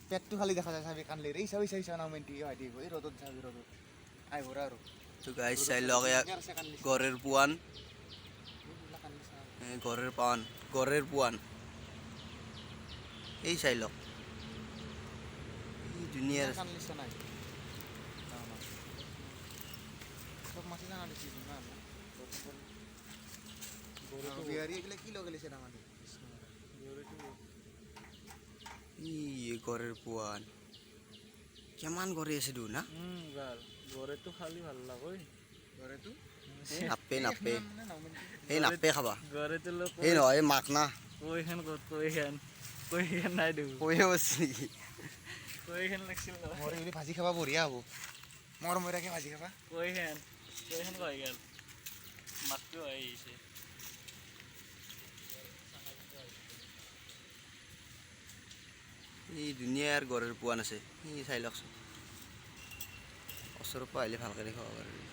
পেটটো খালি দেখা যায় চাবি কানলে এই চাবি চাবি চাও নামেন্টি হয় দিব এই রোদত চাবি রোদত আই ভরা আর তো গাইস চাই লগ ঘরের পুয়ান ঘরের পুয়ান এই চাই লগ এই দুনিয়ার কানলিছ নাই সব মাছি জানা দিছি না বিহারি এগুলা কি লগেলিছে আমাদের ই ঘরের পুয়ান কেমন ঘরে আছে দু না ভাল ঘরে তো খালি ভাল লাগই ঘরে তো নাপে নাপে এই নাপে খাবা ঘরে তো লোক এই নয় মাক না কইখান কইখান নাই দেব কয়ে বসছি কইখান লাগছিল মোর এগুলি ভাজি খাবা বঢ়িয়া হব মোর মইরাকে ভাজি খাবা কইখান কই গেল মাছটো আইছে এই দুনিয়ার ঘরের পুয়ান আছে এই চাই লওকচোন ওচৰৰ পৰা আহিলে ভালকৈ দেখাব পাৰি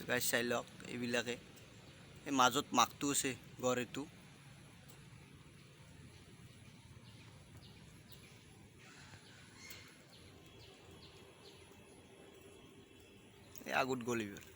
গাইছ চাই লওক এইবিলাকে এই মাজত মাকটো আছে ঘৰ এইটো এই আগত গ'ল এইবাৰ